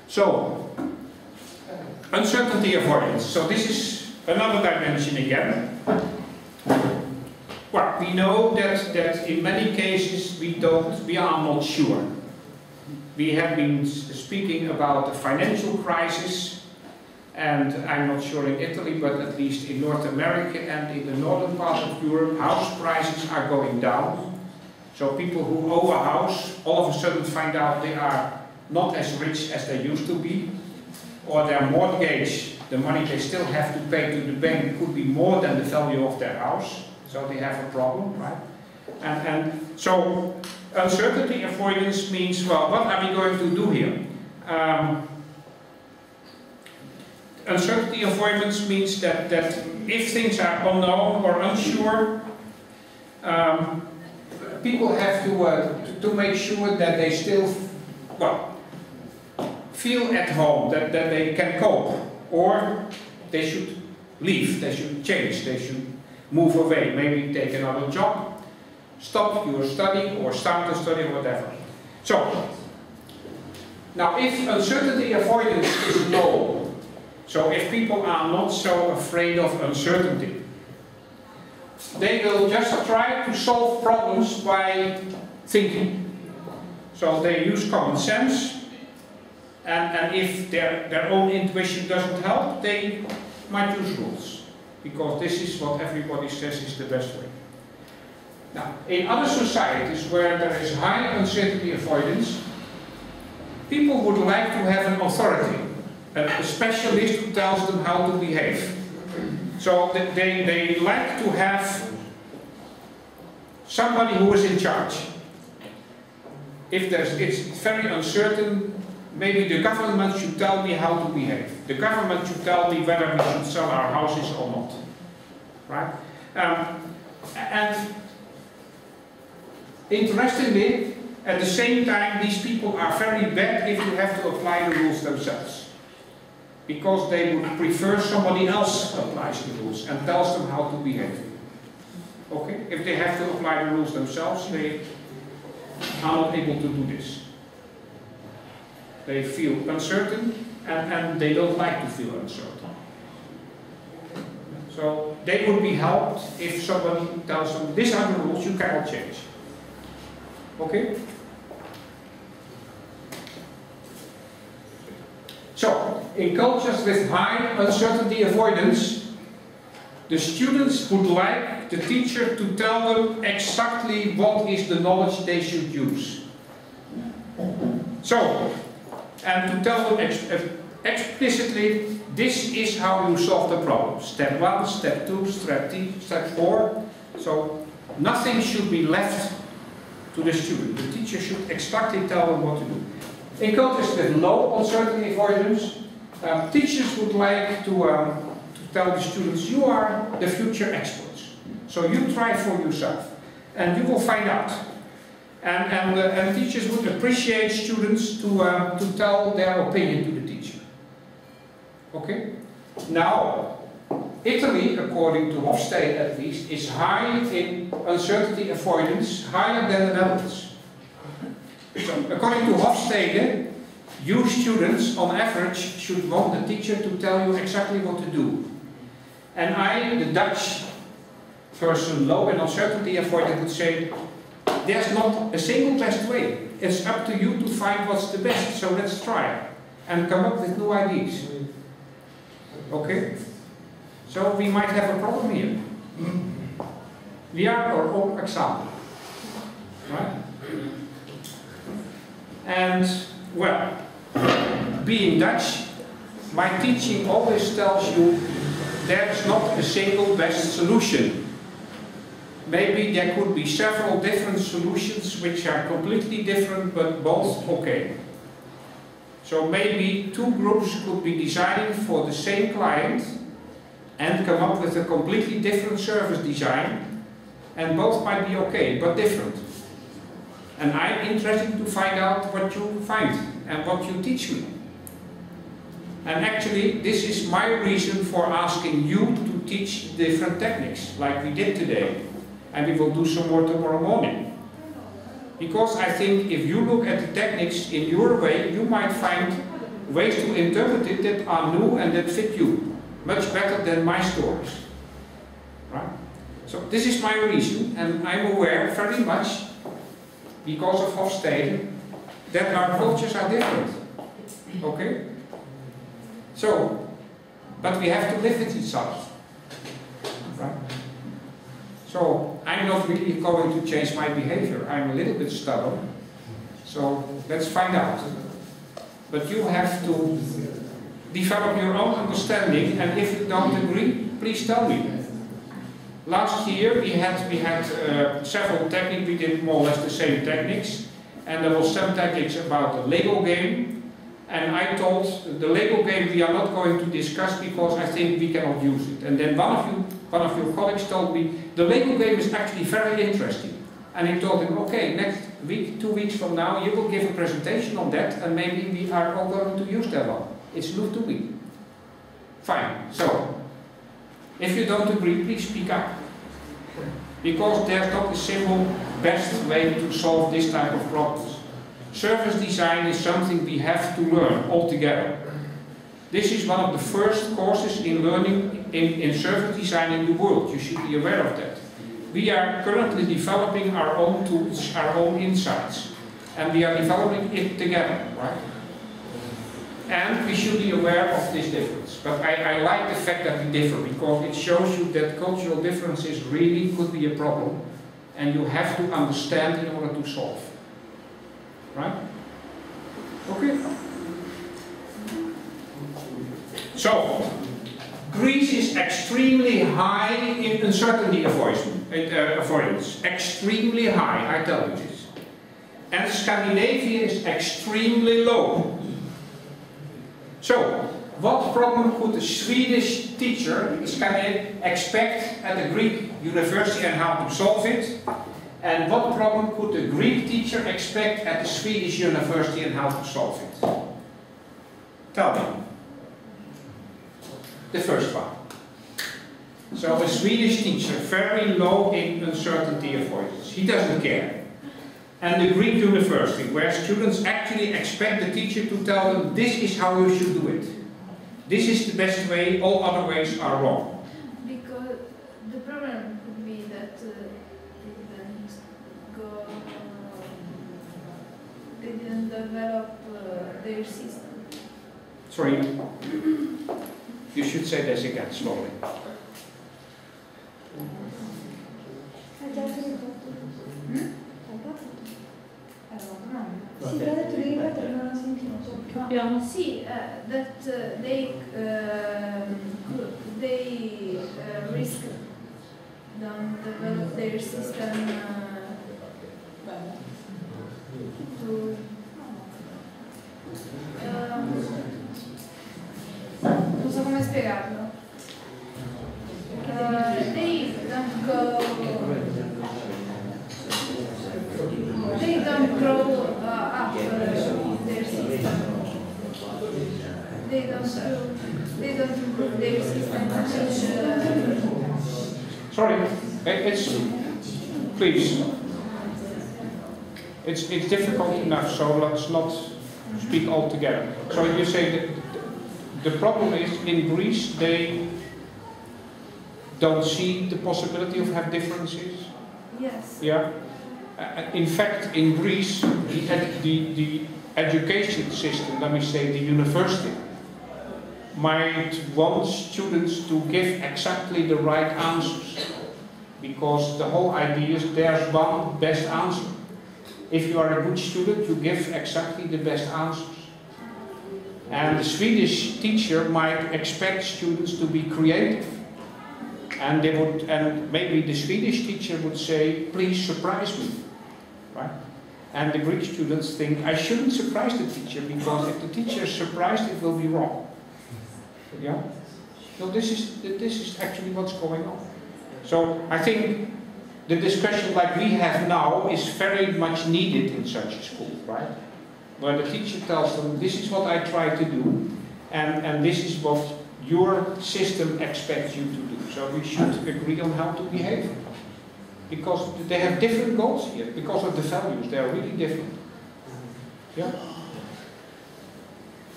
So, uncertainty avoidance. So this is another dimension again. Well, we know that in many cases we are not sure. We have been speaking about the financial crisis, and I'm not sure in Italy, but at least in North America and in the northern part of Europe, house prices are going down. So people who owe a house all of a sudden find out they are not as rich as they used to be, or their mortgage, the money they still have to pay to the bank, could be more than the value of their house. So they have a problem, right? And so uncertainty avoidance means, well, what are we going to do here? Uncertainty avoidance means that if things are unknown or unsure, people have to make sure that they still, well, feel at home, that they can cope, or they should leave, they should change, they should move away, maybe take another job, stop your study or start a study or whatever. So, now if uncertainty avoidance is low, so if people are not so afraid of uncertainty, they will just try to solve problems by thinking. So they use common sense, and if their own intuition doesn't help, they might use rules, because this is what everybody says is the best way. Now, in other societies where there is high uncertainty avoidance, people would like to have an authority, a specialist who tells them how to behave. So they like to have somebody who is in charge. If it's very uncertain, maybe the government should tell me how to behave. The government should tell me whether we should sell our houses or not. Right? And interestingly, at the same time, these people are very bad if you have to apply the rules themselves. Because they would prefer somebody else applies the rules and tells them how to behave. Okay? If they have to apply the rules themselves, they are not able to do this. They feel uncertain, and they don't like to feel uncertain. So they would be helped if somebody tells them, these are the rules, you cannot change. Okay? So, in cultures with high uncertainty avoidance, the students would like the teacher to tell them exactly what is the knowledge they should use. So, and to tell them explicitly, this is how you solve the problem. Step 1, step 2, step 4. So, nothing should be left to the student. The teacher should exactly tell them what to do. In cultures with low uncertainty avoidance, teachers would like to tell the students, you are the future experts. So you try for yourself, and you will find out. And teachers would appreciate students to tell their opinion to the teacher. Okay? Now, Italy, according to Hofstede at least, is high in uncertainty avoidance, higher than the Netherlands. So, according to Hofstede, you students, on average, should want the teacher to tell you exactly what to do. And I, the Dutch person, low in uncertainty avoidance, would say, there's not a single best way. It's up to you to find what's the best, so let's try. And come up with new ideas. Okay? So we might have a problem here. We are our own example. Right? And, well, being Dutch, my teaching always tells you there's not a single best solution. Maybe there could be several different solutions which are completely different, but both okay. So maybe two groups could be designing for the same client and come up with a completely different service design, and both might be okay, but different. And I'm interested to find out what you find and what you teach me. And actually, this is my reason for asking you to teach different techniques, like we did today. And we will do some more tomorrow morning. Because I think if you look at the techniques in your way, you might find ways to interpret it that are new and that fit you. Much better than my stories. Right? So this is my reason, and I'm aware very much, because of Hofstede, that our cultures are different. Okay? So, but we have to live with each other. Right? So, I'm not really going to change my behavior. I'm a little bit stubborn. So, let's find out. But you have to develop your own understanding, and if you don't agree, please tell me. Last year we had several techniques. We did more or less the same techniques, and there was some techniques about the Lego game, and I told the Lego game we are not going to discuss because I think we cannot use it. And then one of your colleagues told me the Lego game is actually very interesting, and I told him, okay, next week, 2 weeks from now, you will give a presentation on that, and maybe we are all going to use that one. It's new to me. Fine. So. If you don't agree, please speak up. Because there's not a simple best way to solve this type of problems. Service design is something we have to learn altogether. This is one of the first courses in learning in service design in the world. You should be aware of that. We are currently developing our own tools, our own insights. And we are developing it together, right? And we should be aware of this difference. But I like the fact that we differ, because it shows you that cultural differences really could be a problem, and you have to understand in order to solve. Right? Okay. So, Greece is extremely high in uncertainty avoidance. Extremely high, I tell you this. And Scandinavia is extremely low. So, what problem could a Swedish teacher expect at a Greek university and how to solve it? And what problem could a Greek teacher expect at a Swedish university and how to solve it? Tell me. The first one. So a Swedish teacher, very low in uncertainty avoidance. He doesn't care. And the Greek university, where students actually expect the teacher to tell them, this is how you should do it. This is the best way, all other ways are wrong. Because the problem could be that they didn't develop their system. Sorry, you should say this again, slowly. Sì, that they risk don't develop their system to non so come spiegarlo. They don't grow up their system. They don't improve their system. Sorry, please. It's difficult enough, so let's not speak all together. So you say that the problem is in Greece they don't see the possibility of have differences? Yes. Yeah. In fact, in Greece, the education system, let me say the university, might want students to give exactly the right answers. Because the whole idea is there's one best answer. If you are a good student, you give exactly the best answers. And the Swedish teacher might expect students to be creative. And maybe the Swedish teacher would say, please surprise me. Right? And the Greek students think, I shouldn't surprise the teacher, because if the teacher is surprised, it will be wrong. Yeah? So this is actually what's going on. So I think the discussion like we have now is very much needed in such a school, right? Where the teacher tells them, this is what I try to do, and this is what your system expects you to do. So we should agree on how to behave. Because they have different goals here, because of the values, they are really different. Yeah?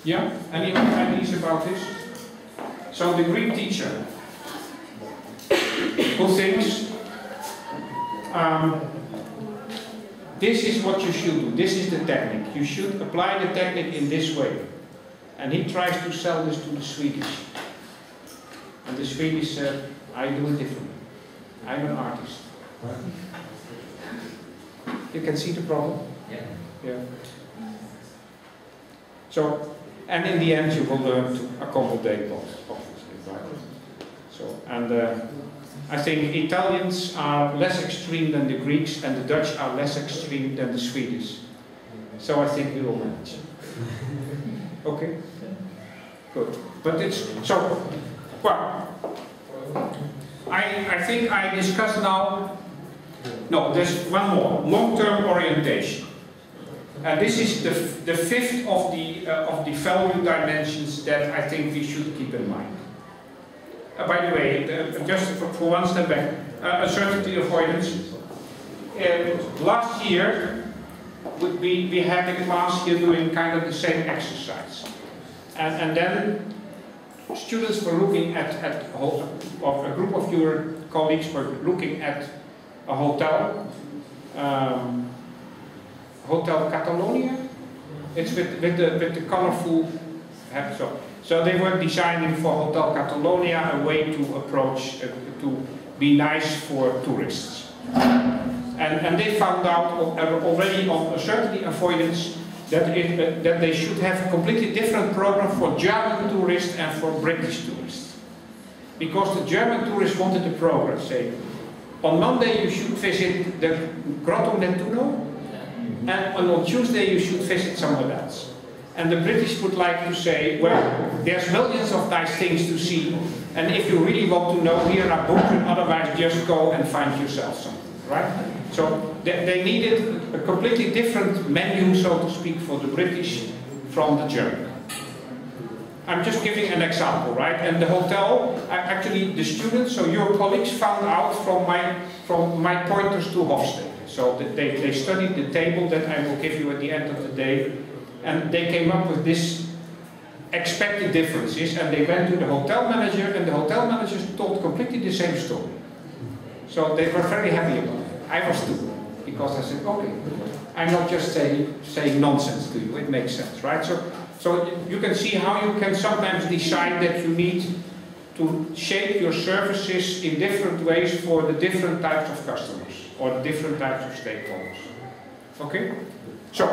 Yeah? Any ideas about this? So the Greek teacher who thinks this is what you should do, this is the technique, you should apply the technique in this way. And he tries to sell this to the Swedish. And the Swedish said, I do it differently. I'm an artist. You can see the problem? Yeah. So, and in the end you will learn to accommodate both, obviously, right? So, and I think Italians are less extreme than the Greeks and the Dutch are less extreme than the Swedish. So I think we will manage. Okay? Good. But it's, so, well, I think I discussed now, no, there's one more, long-term orientation. This is the fifth of the value dimensions that I think we should keep in mind. By the way, just for one step back, uncertainty avoidance. Last year, we had a class here doing kind of the same exercise. And then students were looking at a group of your colleagues were looking at a hotel, Hotel Catalonia. It's with the colorful. So they were designing for Hotel Catalonia a way to approach to be nice for tourists. And they found out already on uncertainty avoidance that they should have a completely different program for German tourists and for British tourists. Because the German tourists wanted a program, say, on Monday you should visit the Grotto Nettuno, and on Tuesday you should visit somewhere else. And the British would like to say, well, there's millions of nice things to see, and if you really want to know, here are books, and otherwise just go and find yourself something, right? So they needed a completely different menu, so to speak, for the British from the German. I'm just giving an example, right? And the hotel, actually the students, so your colleagues found out from my pointers to Hofstede. So they studied the table that I will give you at the end of the day, and they came up with this expected differences, and they went to the hotel manager, and the hotel manager told completely the same story. So they were very happy about it. I was too, because I said, okay, I'm not just saying nonsense to you, it makes sense, right? So you can see how you can sometimes decide that you need to shape your services in different ways for the different types of customers or the different types of stakeholders. Okay? So